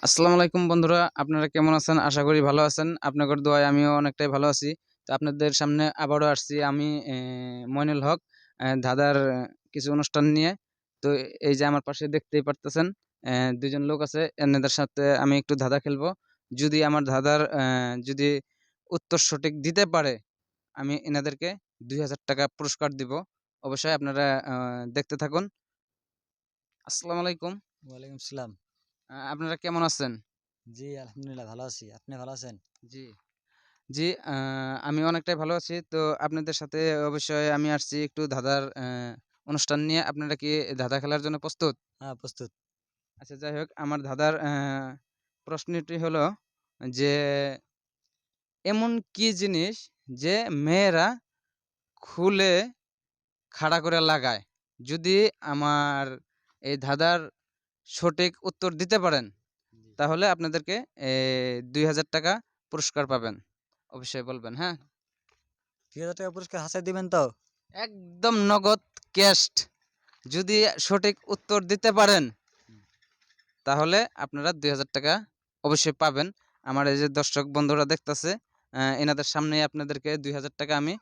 আসসালামু আলাইকুম বন্ধুরা, আপনারা কেমন আছেন? আশা করি ভালো আছেন। আপনাদের দোয়ায় আমিও অনেকটাই ভালো আছি। তো আপনাদের সামনে আবারও আসছি আমি মইনুল হক ধাঁধার কিছু অনুষ্ঠান নিয়ে। তো এই যে আমার পাশে দেখতেই পারতেছেন ২ জন লোক আছে। এনাদের সাথে আমি একটু ধাঁধা খেলবো। যদি আমার ধাঁধার যদি উত্তর সঠিক দিতে পারে, আমি এনাদেরকে ৳২,০০০ পুরস্কার দিব। অবশ্যই আপনারা দেখতে থাকুন। আসসালামু আলাইকুম। ওয়ালাইকুম সালাম। আপনারা কেমন আছেন? জি, আলহামদুলিল্লাহ ভালো আছি। আপনি ভালো আছেন? জি। জি, আমি অনেকটাই ভালো আছি। তো আপনাদের সাথে অবশ্যই আমি আসছি একটু ধাঁধার অনুষ্ঠান নিয়ে। আপনারা কি ধাঁধা খেলার জন্য প্রস্তুত? হ্যাঁ, প্রস্তুত। আচ্ছা, যাই হোক, আমার ধাঁধার প্রশ্নটি হলো যে, এমন কি জিনিস যে মেয়েরা খুলে খাড়া করে লাগায়? যদি আমার এই ধাঁধার সঠিক উত্তর দিতে পারেন, জি। তাহলে আপনাদেরকে ৳২,০০০ পুরস্কার পাবেন। অবশ্যই বলবেন, হ্যাঁ? ৳২,০০০ পুরস্কার হাসায় দিবেন তো? একদম নগদ ক্যাশড। যদি সঠিক উত্তর দিতে পারেন, হুম। তাহলে আপনারা ৳২,০০০ অবশ্যই পাবেন। আমার এই যে দর্শক বন্ধুরা দেখতেছে, এনাদের সামনেই আপনাদেরকে ৳২,০০০ আমি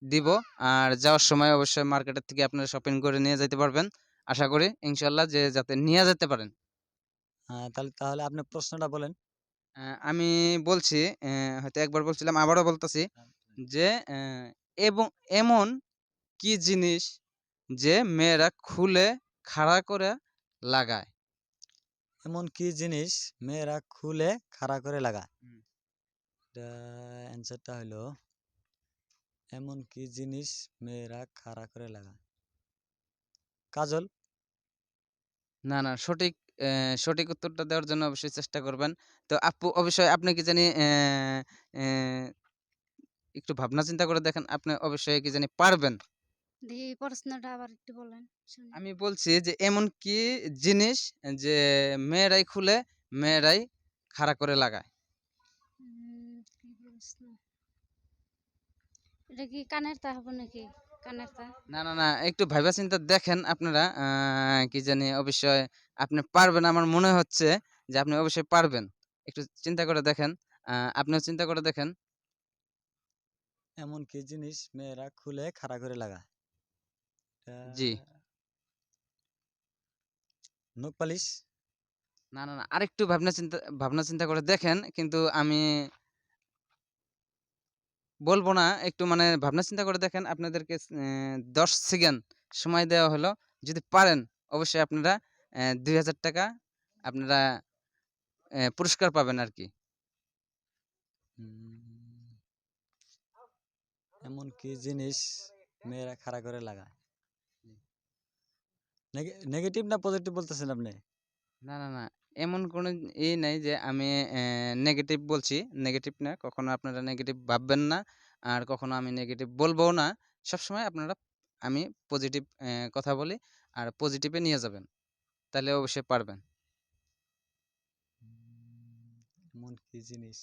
দিব। আর যাওয়ার সময় অবশ্যই মার্কেটের থেকে আপনারা শপিং করে নিয়ে যাইতে পারবেন। আশা করি ইনশাআল্লাহ যে যাতে নিয়ে যেতে পারেন। তাহলে আপনি প্রশ্নটা বলেন। আমি বলছি, হয়তো একবার বলছিলাম, আবারও বলতেছি হ্যাঁ। যে, এবং এমন কি জিনিস যে মেয়েরা খুলে খাড়া করে লাগায়? এমন কি জিনিস মেয়েরা খুলে খাড়া করে লাগায়? হুম। এটা অ্যান্সারটা হইলো, এমন কি জিনিস মেয়েরা খাড়া করে লাগায়? কাজল? না, না, সঠিক উত্তরটা দেওয়ার জন্য অবশ্যই চেষ্টা করবেন। তো আপু, অবশ্যই আপনি কি জানি অ্যা একটু ভাবনা চিন্তা করে দেখেন, আপনি অবশ্যই কি জানি পারবেন। দেখি প্রশ্নটা আবার একটু বলেন শুনি। আমি বলছি যে এমন কি জিনিস যে মেয়েরাই খুলে, মেয়েরাই খাড়া করে লাগায়? কি প্রশ্ন? এটা কি কানের তা হবে নাকি? কানের তা? না, না, না, একটু ভাইবা চিন্তা দেখেন আপনারা, কি জানি অবশ্যই আপনি পারবেন, আমার মনে হচ্ছে যে আপনি অবশ্যই পারবেন। একটু চিন্তা করে দেখেন। আপনিও চিন্তা করে দেখেন। এমন কি জিনিস মেয়েরা খুলে খাড়া করে লাগায়? এটা জি। নখ পালিশ? না, না, না, আরেকটু ভাবনা চিন্তা করে দেখেন। কিন্তু আমি বলব না, একটু মানে ভাবনা চিন্তা করে দেখেন। আপনাদেরকে ১০ সেকেন্ড সময় দেওয়া হলো। যদি পারেন, অবশ্যই আপনারা ৳২,০০০ আপনারা পুরস্কার পাবেন আরকি। হুম, এমন কি জিনিস মেয়েরা খাড়া করে লাগায়? নেগেটিভ না পজিটিভ বলতেছেন আপনি? না, না, না, এমন কোনো নাই যে আমি নেগেটিভ বলছি। নেগেটিভ না, কখনো আপনারা নেগেটিভ ভাববেন না। আর কখনো আমি নেগেটিভ বলবও না। সবসময় আপনারা আমি পজিটিভ কথা বলি, আর পজিটিভে নিয়ে যাবেন। তাহলে অবশ্যই পারবেন। এমন কি জিনিস?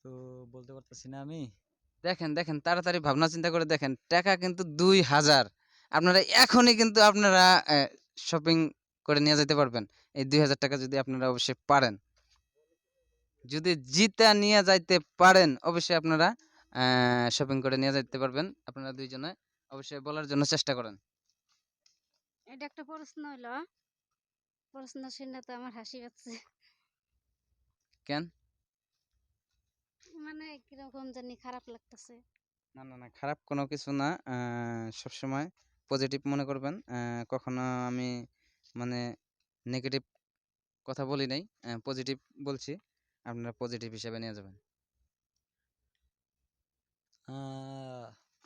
তো বলতে পারতেছি না আমি। দেখেন, তাড়াতাড়ি ভাবনা চিন্তা করে দেখেন। টাকা কিন্তু ২,০০০। আপনারা এখনই কিন্তু আপনারা শপিং করে নিয়ে যাইতে পারবেন। এই ৳২,০০০ যদি আপনারা অবশ্যই পারেন। যদি জিতা নিয়ে যাইতে পারেন, অবশ্যই আপনারা শপিং করে নিয়ে যাইতে পারবেন। আপনারা ২ জনে অবশ্যই বলার জন্য চেষ্টা করেন। এটা একটা প্রশ্ন হইলো। প্রশ্ন শুনে তো আমার হাসি পাচ্ছে। কেন? মানে কিরকম জানি খারাপ লাগতেছে। না, না, না, খারাপ কোনো কিছু না। সবসময় পজিটিভ মনে করবেন। কখনো আমি মানে নেগেটিভ কথা বলি নাই। পজিটিভ বলছি। আপনারা পজিটিভ হিসেবে নিয়ে যাবেন।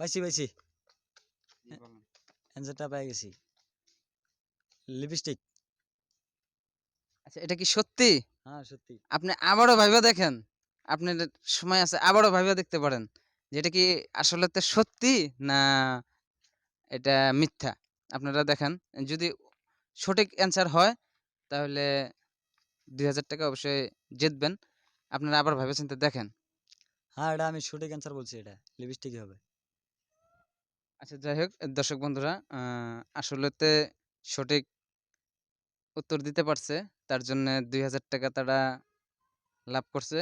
পাইছি। জি, বলেন। অ্যান্সারটা পেয়ে গেছি। লিপস্টিক। আচ্ছা, এটা কি সত্যি? হ্যাঁ, সত্যি। আপনি আবারও ভাইবা দেখেন। আপনার সময় আছে, আবারও ভাইবা দেখতে পারেন। যে এটা কি আসলেতে সত্যি, না এটা মিথ্যা? আপনারা দেখেন। যদি সঠিক অ্যান্সার হয়, তাহলে ৳২,০০০ অবশ্যই জিতবেন। আপনারা আবার ভাইবা চিন্তে দেখেন। হ্যাঁ, এটা আমি সঠিক অ্যান্সার বলছি, এটা লিপস্টিকই হবে। আচ্ছা, যাই হোক, দর্শক বন্ধুরা, আসলেতে সঠিক উত্তর দিতে পারছে, তার জন্য 2000 টাকা তারা লাভ করছে।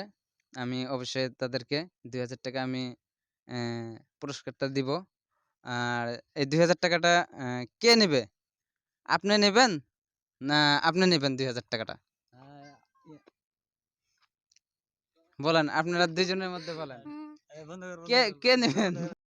আমি অবশ্যই তাদেরকে 2000 টাকা আমি পুরস্কারটা দিব। আর এই 2000 টাকাটা কে নেবে? আপনি নেবেন না আপনি নেবেন 2000 টাকাটা? বলেন, আপনারা দুইজনের মধ্যে বলেন, হুম, বন্ধ কর, কে বন্ধ কর, কে বন্ধ নেবেন? কর।